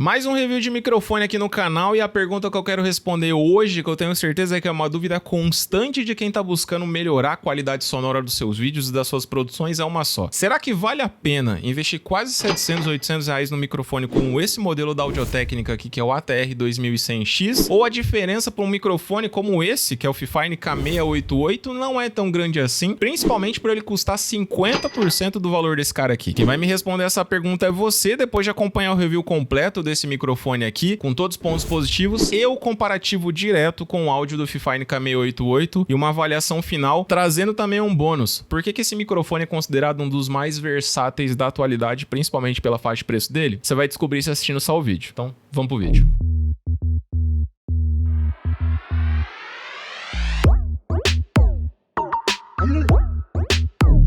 Mais um review de microfone aqui no canal e a pergunta que eu quero responder hoje, que eu tenho certeza é que é uma dúvida constante de quem tá buscando melhorar a qualidade sonora dos seus vídeos e das suas produções, é uma só. Será que vale a pena investir quase 700, 800 reais no microfone como esse modelo da Audio-Technica aqui, que é o ATR 2100X, ou a diferença para um microfone como esse, que é o Fifine K688, não é tão grande assim, principalmente por ele custar 50% do valor desse cara aqui? Quem vai me responder essa pergunta é você, depois de acompanhar o review completo desse microfone aqui, com todos os pontos positivos e o comparativo direto com o áudio do Fifine K688 e uma avaliação final, trazendo também um bônus. Por que esse microfone é considerado um dos mais versáteis da atualidade, principalmente pela faixa de preço dele? Você vai descobrir se assistindo só o vídeo. Então, vamos pro vídeo.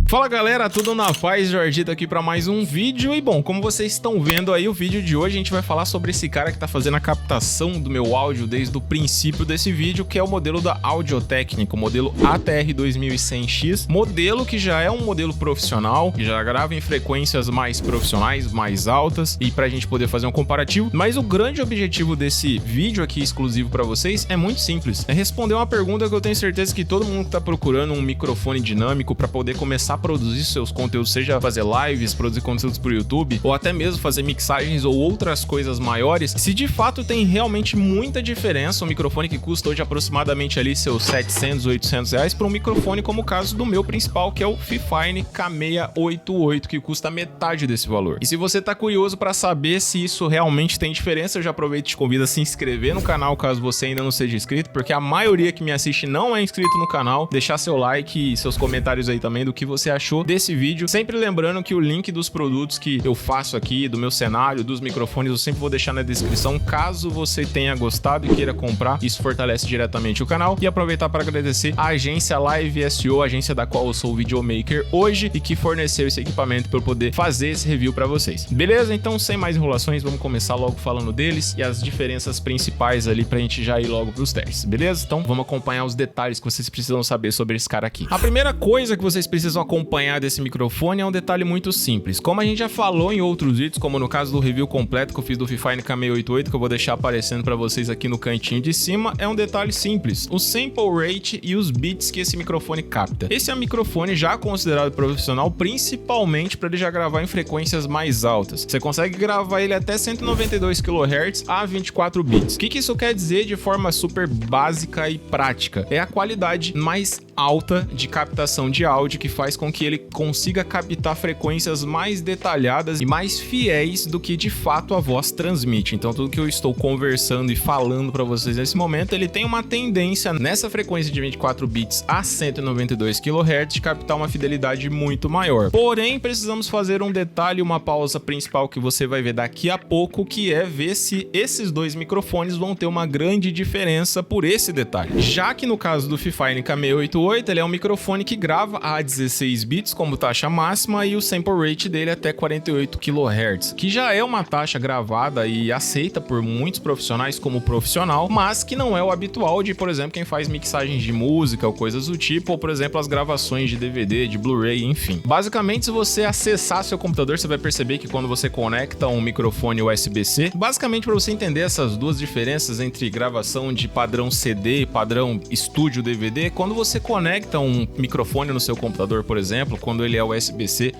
Fala galera, tudo na paz? Jorgito aqui para mais um vídeo e bom, como vocês estão vendo aí, o vídeo de hoje a gente vai falar sobre esse cara que tá fazendo a captação do meu áudio desde o princípio desse vídeo, que é o modelo da Audio-Technica, o modelo ATR 2100X, modelo que já é um modelo profissional, que já grava em frequências mais profissionais, mais altas, e pra gente poder fazer um comparativo. Mas o grande objetivo desse vídeo aqui exclusivo para vocês é muito simples, é responder uma pergunta que eu tenho certeza que todo mundo que tá procurando um microfone dinâmico para poder começar a produzir seus conteúdos, seja fazer lives, produzir conteúdos pro YouTube, ou até mesmo fazer mixagens ou outras coisas maiores, se de fato tem realmente muita diferença um microfone que custa hoje aproximadamente ali seus 700, 800 reais para um microfone como o caso do meu principal, que é o Fifine K688, que custa metade desse valor. E se você tá curioso para saber se isso realmente tem diferença, eu já aproveito e te convido a se inscrever no canal caso você ainda não seja inscrito, porque a maioria que me assiste não é inscrito no canal, deixar seu like e seus comentários aí também do que você achou desse vídeo. Sempre lembrando que o link dos produtos que eu faço aqui, do meu cenário, dos microfones, eu sempre vou deixar na descrição caso você tenha gostado e queira comprar. Isso fortalece diretamente o canal. E aproveitar para agradecer a agência Live SEO, agência da qual eu sou o videomaker hoje e que forneceu esse equipamento para eu poder fazer esse review para vocês. Beleza? Então, sem mais enrolações, vamos começar logo falando deles e as diferenças principais ali pra gente já ir logo pros testes, beleza? Então, vamos acompanhar os detalhes que vocês precisam saber sobre esse cara aqui. A primeira coisa que vocês precisam acompanhar desse microfone é um detalhe muito simples. Como a gente já falou em outros vídeos, como no caso do review completo que eu fiz do Fifine K688, que eu vou deixar aparecendo para vocês aqui no cantinho de cima, é um detalhe simples: o sample rate e os bits que esse microfone capta. Esse é um microfone já considerado profissional, principalmente para ele já gravar em frequências mais altas. Você consegue gravar ele até 192 kHz a 24 bits. O que isso quer dizer de forma super básica e prática? É a qualidade mais alta de captação de áudio que faz com que ele consiga captar frequências mais detalhadas e mais fiéis do que de fato a voz transmite. Então tudo que eu estou conversando e falando para vocês nesse momento, ele tem uma tendência nessa frequência de 24 bits a 192 kHz de captar uma fidelidade muito maior. Porém, precisamos fazer um detalhe, uma pausa principal que você vai ver daqui a pouco, que é ver se esses dois microfones vão ter uma grande diferença por esse detalhe. Já que no caso do Fifine K688, ele é um microfone que grava a 16 bits como taxa máxima e o sample rate dele é até 48 kHz, que já é uma taxa gravada e aceita por muitos profissionais como profissional, mas que não é o habitual de, por exemplo, quem faz mixagens de música ou coisas do tipo, ou por exemplo as gravações de DVD, de Blu-ray, enfim. Basicamente, se você acessar seu computador, você vai perceber que quando você conecta um microfone USB-C, basicamente para você entender essas duas diferenças entre gravação de padrão CD e padrão estúdio DVD, quando você conecta um microfone no seu computador, por exemplo, quando ele é USB-C,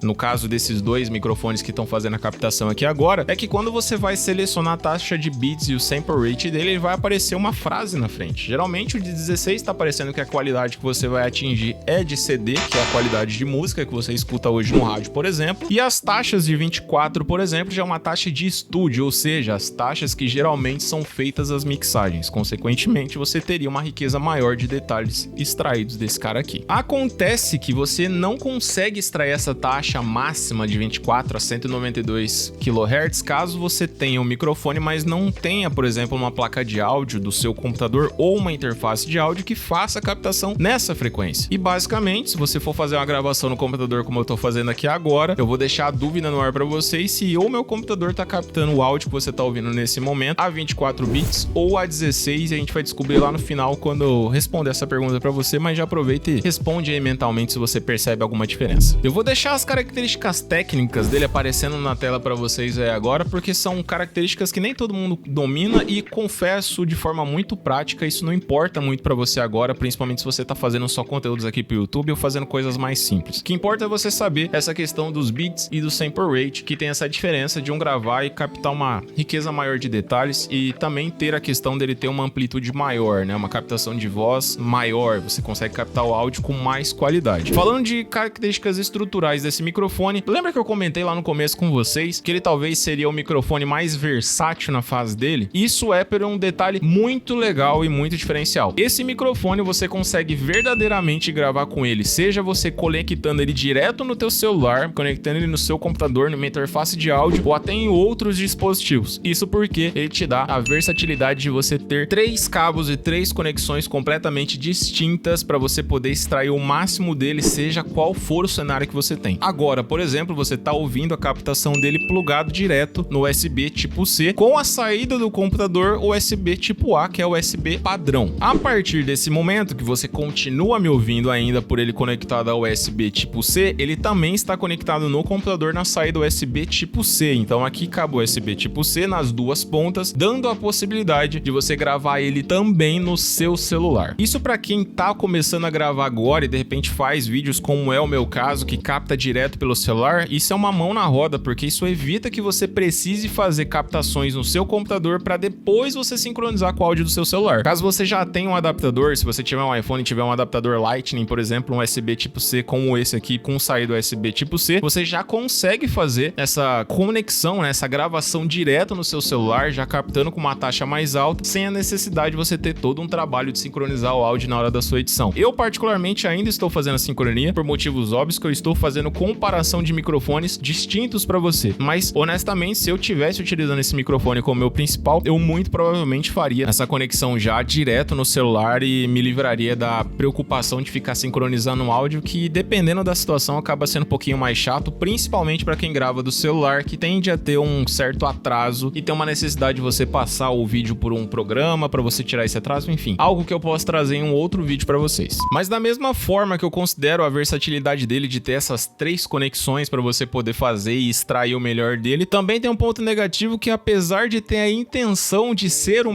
no caso desses dois microfones que estão fazendo a captação aqui agora, é que quando você vai selecionar a taxa de bits e o sample rate dele, ele vai aparecer uma frase na frente. Geralmente o de 16 está aparecendo que a qualidade que você vai atingir é de CD, que é a qualidade de música que você escuta hoje no rádio, por exemplo, e as taxas de 24, por exemplo, já é uma taxa de estúdio, ou seja, as taxas que geralmente são feitas as mixagens. Consequentemente, você teria uma riqueza maior de detalhes extraídos desse cara aqui. Acontece que você não consegue extrair essa taxa máxima de 24 a 192 kHz caso você tenha um microfone, mas não tenha, por exemplo, uma placa de áudio do seu computador ou uma interface de áudio que faça a captação nessa frequência. E basicamente, se você for fazer uma gravação no computador como eu estou fazendo aqui agora, eu vou deixar a dúvida no ar para vocês se o meu computador está captando o áudio que você está ouvindo nesse momento a 24 bits ou a 16, e a gente vai descobrir lá no final quando eu responder essa pergunta para você, mas já aproveita e responde aí mentalmente se você percebe alguma diferença. Eu vou deixar as características técnicas dele aparecendo na tela para vocês aí agora, porque são características que nem todo mundo domina e confesso de forma muito prática, isso não importa muito para você agora, principalmente se você tá fazendo só conteúdos aqui pro YouTube ou fazendo coisas mais simples. O que importa é você saber essa questão dos bits e do sample rate, que tem essa diferença de um gravar e captar uma riqueza maior de detalhes e também ter a questão dele ter uma amplitude maior, né? Uma captação de voz maior, você consegue captar o áudio com mais qualidade. Falando de características estruturais desse microfone, lembra que eu comentei lá no começo com vocês que ele talvez seria o microfone mais versátil na fase dele? Isso é por um detalhe muito legal e muito diferencial. Esse microfone você consegue verdadeiramente gravar com ele, seja você conectando ele direto no teu celular, conectando ele no seu computador, numa interface de áudio ou até em outros dispositivos. Isso porque ele te dá a versatilidade de você ter 3 cabos e 3 conexões completamente distintas para você poder extrair o máximo dele, seja qual for o cenário que você tem. Agora, por exemplo, você está ouvindo a captação dele plugado direto no USB tipo C com a saída do computador USB tipo A, que é o USB padrão. A partir desse momento que você continua me ouvindo ainda por ele conectado ao USB tipo C, ele também está conectado no computador na saída USB tipo C. Então aqui cabe o USB tipo C nas duas pontas, dando a possibilidade de você gravar ele também no seu celular. Isso para quem tá começando a gravar agora e de repente faz vídeos como é o meu caso, que capta direto pelo celular, isso é uma mão na roda, porque isso evita que você precise fazer captações no seu computador para depois você sincronizar com o áudio do seu celular. Caso você já tenha um adaptador, se você tiver um iPhone e tiver um adaptador Lightning, por exemplo, um USB tipo C como esse aqui com saída USB tipo C, você já consegue fazer essa conexão, né, essa gravação direto no seu celular, já captando com uma taxa mais alta, sem a necessidade de você ter todo um trabalho de sincronizar o áudio na hora da sua edição. Eu particularmente ainda estou fazendo a sincronia por motivos óbvios, que eu estou fazendo comparação de microfones distintos para você, mas honestamente, se eu tivesse utilizando esse microfone como meu principal, eu muito provavelmente faria essa conexão já direto no celular e me livraria da preocupação de ficar sincronizando o áudio, que dependendo da situação acaba sendo um pouquinho mais chato, principalmente para quem grava do celular, que tende a ter um certo atraso e tem uma necessidade de você passar o vídeo por um programa para você tirar esse atraso, enfim, algo que eu posso trazer em um outro vídeo para vocês. Mas da mesma forma que eu considero a versatilidade dele de ter essas 3 conexões para você poder fazer e extrair o melhor dele, também tem um ponto negativo que, apesar de ter a intenção de ser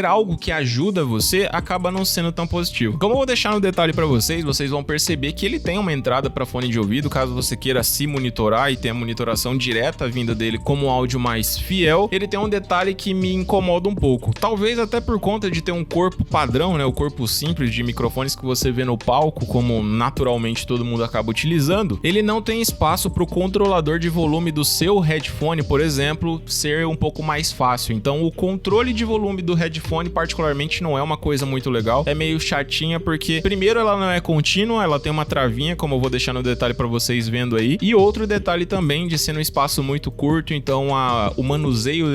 algo que ajuda você, acaba não sendo tão positivo. Como eu vou deixar no detalhe para vocês vão perceber que ele tem uma entrada para fone de ouvido, caso você queira se monitorar e ter a monitoração direta vinda dele como um áudio mais fiel. Ele tem um detalhe que me incomoda um pouco, talvez até por conta de ter um corpo padrão, né, o corpo simples de microfones que você vê no palco, como naturalmente todo mundo acaba utilizando. Ele não tem espaço para o controlador de volume do seu headphone, por exemplo, ser um pouco mais fácil. Então o controle de volume do headphone particularmente não é uma coisa muito legal, é meio chatinha, porque primeiro ela não é contínua, ela tem uma travinha, como eu vou deixar no detalhe para vocês vendo aí, e outro detalhe também de ser um espaço muito curto, então o manuseio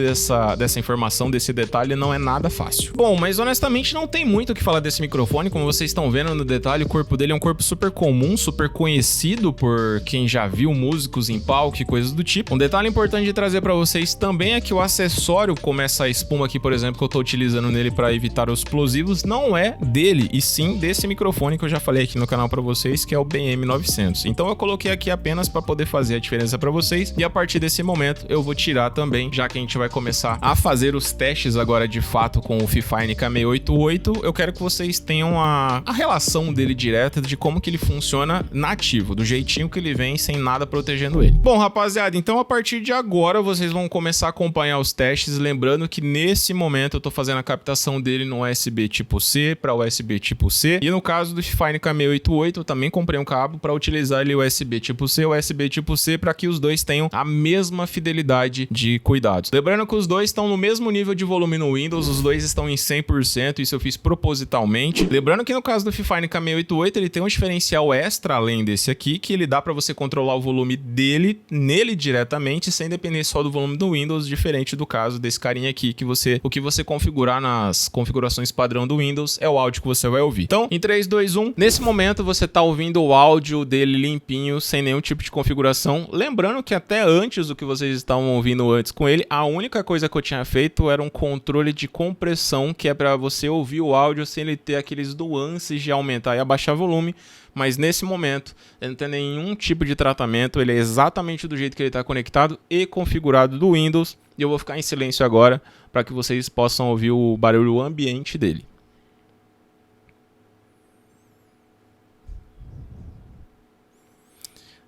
dessa informação, desse detalhe, não é nada fácil. Bom, mas honestamente não tem muito o que falar desse microfone. Como vocês estão vendo no detalhe, o corpo dele é um corpo super comum, super conhecido por quem já viu músicos em palco e coisas do tipo. Um detalhe importante de trazer para vocês também é que o acessório, como essa espuma aqui, por exemplo, que eu tô utilizando nele para evitar os explosivos, não é dele, e sim desse microfone que eu já falei aqui no canal para vocês, que é o BM900. Então eu coloquei aqui apenas para poder fazer a diferença para vocês, e a partir desse momento eu vou tirar também, já que a gente vai começar a fazer os testes agora de fato com o Fifine K688, eu quero que vocês tenham a relação dele direta de como que ele funciona nativo, do jeitinho que ele vem, sem nada protegendo ele. Bom, rapaziada, então a partir de agora vocês vão começar a acompanhar os testes, lembrando que nesse momento eu tô fazendo a captação dele no USB tipo C para USB tipo C, e no caso do Fifine K688 eu também comprei um cabo para utilizar ele USB tipo C, USB tipo C, para que os dois tenham a mesma fidelidade de cuidados. Lembrando que os dois estão no mesmo nível de volume no Windows, os dois estão em 100%, isso eu fiz propositalmente. Lembrando que no caso do Fifine K688 ele tem um diferencial extra além desse aqui, que ele dá para você controlar o volume dele nele diretamente, sem depender só do volume do Windows, diferente do caso desse carinha aqui, que o que você configurar nas configurações padrão do Windows é o áudio que você vai ouvir. Então, em 3, 2, 1, nesse momento você tá ouvindo o áudio dele limpinho, sem nenhum tipo de configuração. Lembrando que até antes do que vocês estavam ouvindo antes com ele, a única coisa que eu tinha feito era um controle de compressão, que é para você ouvir o áudio sem ele ter aqueles nuances de aumentar e abaixar volume, mas nesse momento ele não tem nenhum tipo de tratamento, ele é exatamente do jeito que ele está conectado e configurado do Windows. E eu vou ficar em silêncio agora para que vocês possam ouvir o barulho ambiente dele.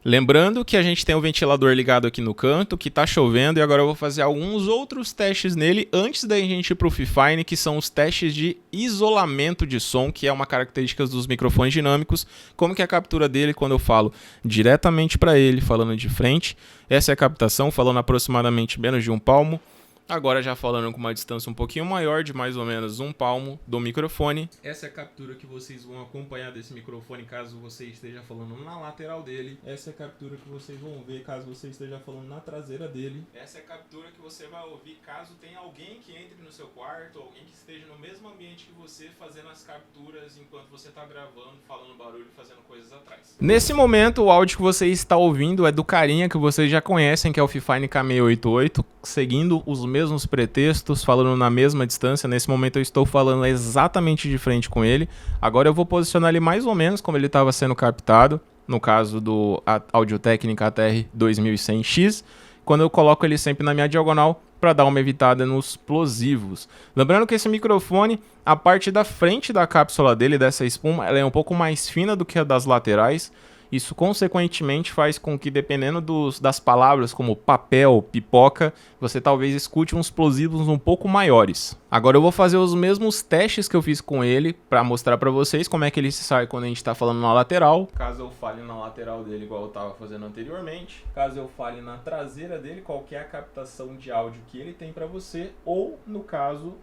Lembrando que a gente tem o ventilador ligado aqui no canto, que está chovendo, e agora eu vou fazer alguns outros testes nele antes da gente ir para o Fifine, que são os testes de isolamento de som, que é uma característica dos microfones dinâmicos. Como que é a captura dele quando eu falo diretamente para ele, falando de frente. Essa é a captação, falando aproximadamente menos de um palmo. Agora já falando com uma distância um pouquinho maior, de mais ou menos um palmo do microfone. Essa é a captura que vocês vão acompanhar desse microfone caso você esteja falando na lateral dele. Essa é a captura que vocês vão ver caso você esteja falando na traseira dele. Essa é a captura que você vai ouvir caso tenha alguém que entre no seu quarto, alguém que esteja no mesmo ambiente que você, fazendo as capturas enquanto você está gravando, falando barulho, fazendo coisas atrás. Nesse momento, o áudio que você está ouvindo é do carinha que vocês já conhecem, que é o Fifine K688, seguindo os mesmos pretextos, falando na mesma distância. Nesse momento eu estou falando exatamente de frente com ele. Agora eu vou posicionar ele mais ou menos como ele estava sendo captado, no caso do Audio-Técnica ATR 2100X, quando eu coloco ele sempre na minha diagonal para dar uma evitada nos explosivos. Lembrando que esse microfone, a parte da frente da cápsula dele, dessa espuma, ela é um pouco mais fina do que a das laterais. Isso, consequentemente, faz com que, dependendo das palavras como papel, pipoca, você talvez escute uns explosivos um pouco maiores. Agora eu vou fazer os mesmos testes que eu fiz com ele para mostrar para vocês como é que ele se sai quando a gente está falando na lateral. Caso eu fale na lateral dele igual eu estava fazendo anteriormente. Caso eu fale na traseira dele, qual que é a captação de áudio que ele tem para você. Ou, no caso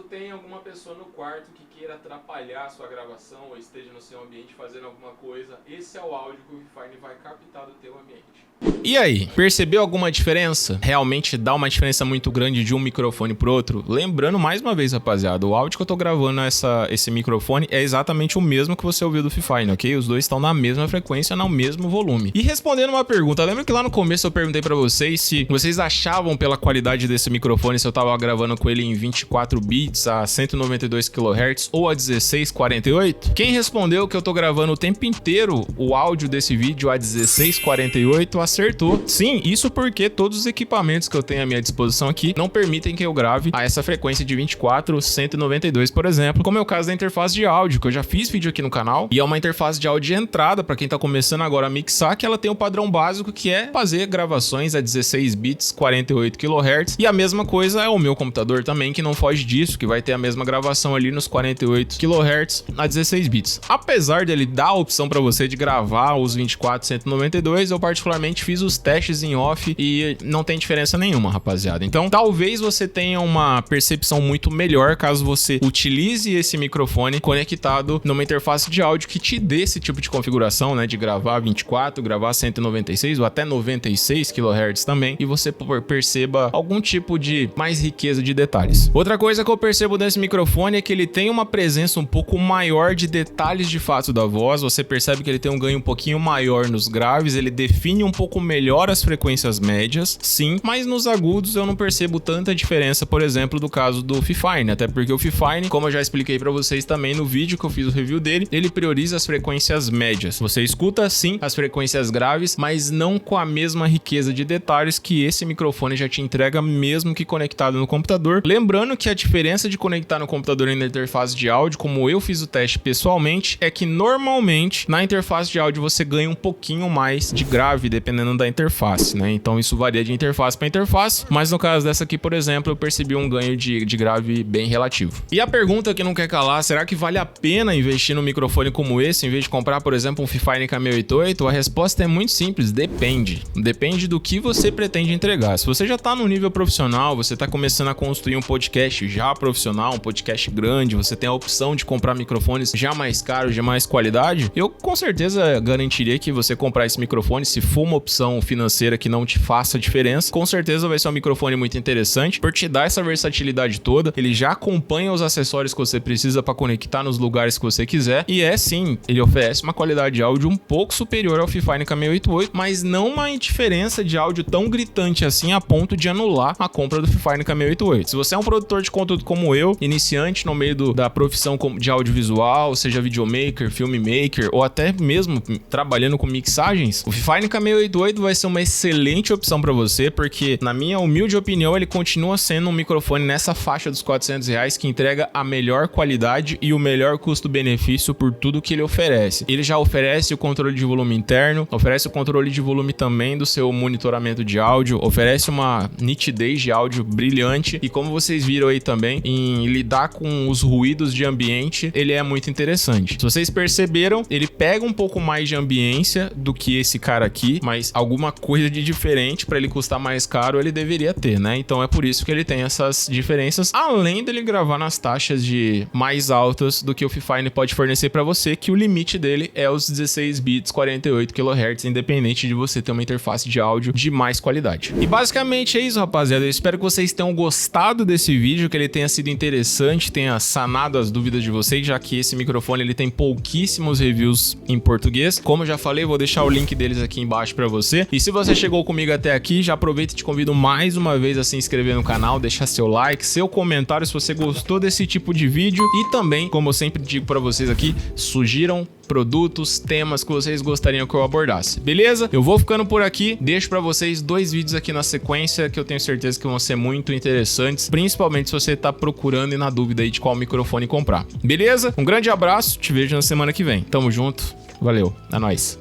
tenha alguma pessoa no quarto que queira atrapalhar a sua gravação ou esteja no seu ambiente fazendo alguma coisa, esse é o áudio que o Fifine vai captar do teu ambiente. E aí, percebeu alguma diferença? Realmente dá uma diferença muito grande de um microfone pro outro? Lembrando mais uma vez, rapaziada, o áudio que eu tô gravando esse microfone é exatamente o mesmo que você ouviu do Fifine, ok? Os dois estão na mesma frequência, no mesmo volume. E respondendo uma pergunta, lembra que lá no começo eu perguntei pra vocês se vocês achavam pela qualidade desse microfone se eu tava gravando com ele em 24 bits a 192 kHz ou a 1648? Quem respondeu que eu tô gravando o tempo inteiro o áudio desse vídeo a 1648 acertou. Sim, isso porque todos os equipamentos que eu tenho à minha disposição aqui não permitem que eu grave a essa frequência de 24, 192, por exemplo, como é o caso da interface de áudio, que eu já fiz vídeo aqui no canal, e é uma interface de áudio de entrada para quem tá começando agora a mixar, que ela tem o padrão básico que é fazer gravações a 16 bits, 48 kHz, e a mesma coisa é o meu computador também, que não foge disso, que vai ter a mesma gravação ali nos 48 kHz a 16 bits. Apesar dele dar a opção para você de gravar os 24, 192, eu particularmente fiz os testes em off e não tem diferença nenhuma, rapaziada. Então, talvez você tenha uma percepção muito melhor caso você utilize esse microfone conectado numa interface de áudio que te dê esse tipo de configuração, né, de gravar 24, gravar 196 ou até 96 kHz também, e você perceba algum tipo de mais riqueza de detalhes. Outra coisa que eu percebo desse microfone é que ele tem uma presença um pouco maior de detalhes de fato da voz. Você percebe que ele tem um ganho um pouquinho maior nos graves, ele define um pouco melhor as frequências médias, sim, mas nos agudos eu não percebo tanta diferença, por exemplo, do caso do Fifine, até porque o Fifine, como eu já expliquei para vocês também no vídeo que eu fiz o review dele, ele prioriza as frequências médias. Você escuta sim as frequências graves, mas não com a mesma riqueza de detalhes que esse microfone já te entrega mesmo que conectado no computador. Lembrando que a diferença de conectar no computador e na interface de áudio, como eu fiz o teste pessoalmente, é que normalmente na interface de áudio você ganha um pouquinho mais de grave, dependendo da interface, né? Então isso varia de interface para interface, mas no caso dessa aqui, por exemplo, eu percebi um ganho de grave bem relativo. E a pergunta que não quer calar, será que vale a pena investir num microfone como esse, em vez de comprar, por exemplo, um Fifine K688? A resposta é muito simples, depende. Depende do que você pretende entregar. Se você já tá no nível profissional, você tá começando a construir um podcast já profissional, um podcast grande, você tem a opção de comprar microfones já mais caros, de mais qualidade, eu com certeza garantiria que você comprar esse microfone, se for uma opção financeira que não te faça diferença, com certeza vai ser um microfone muito interessante por te dar essa versatilidade toda. Ele já acompanha os acessórios que você precisa para conectar nos lugares que você quiser, e sim, ele oferece uma qualidade de áudio um pouco superior ao Fifine K688, mas não uma diferença de áudio tão gritante assim a ponto de anular a compra do Fifine K688. Se você é um produtor de conteúdo conteúdo como eu, iniciante no meio da profissão de audiovisual, seja videomaker, filmmaker ou até mesmo trabalhando com mixagens, o Fifine K688 vai ser uma excelente opção para você, porque na minha humilde opinião ele continua sendo um microfone nessa faixa dos R$400 que entrega a melhor qualidade e o melhor custo-benefício por tudo que ele oferece. Ele já oferece o controle de volume interno, oferece o controle de volume também do seu monitoramento de áudio, oferece uma nitidez de áudio brilhante e como vocês viram aí também, em lidar com os ruídos de ambiente, ele é muito interessante. Se vocês perceberam, ele pega um pouco mais de ambiência do que esse cara aqui, mas alguma coisa de diferente para ele custar mais caro ele deveria ter, né? Então é por isso que ele tem essas diferenças, além dele gravar nas taxas de mais altas do que o Fifine pode fornecer para você, que o limite dele é os 16 bits 48 kHz, independente de você ter uma interface de áudio de mais qualidade. E basicamente é isso, rapaziada. Eu espero que vocês tenham gostado desse vídeo, que ele tenha sido interessante, tenha sanado as dúvidas de vocês, já que esse microfone ele tem pouquíssimos reviews em português. Como eu já falei, vou deixar o link deles aqui embaixo para você. E se você chegou comigo até aqui, já aproveita e te convido mais uma vez a se inscrever no canal, deixar seu like, seu comentário se você gostou desse tipo de vídeo e também, como eu sempre digo para vocês aqui, sugiram produtos, temas que vocês gostariam que eu abordasse, beleza? Eu vou ficando por aqui, deixo pra vocês 2 vídeos aqui na sequência que eu tenho certeza que vão ser muito interessantes, principalmente se você tá procurando e na dúvida aí de qual microfone comprar, beleza? Um grande abraço, te vejo na semana que vem, tamo junto, valeu, é nóis!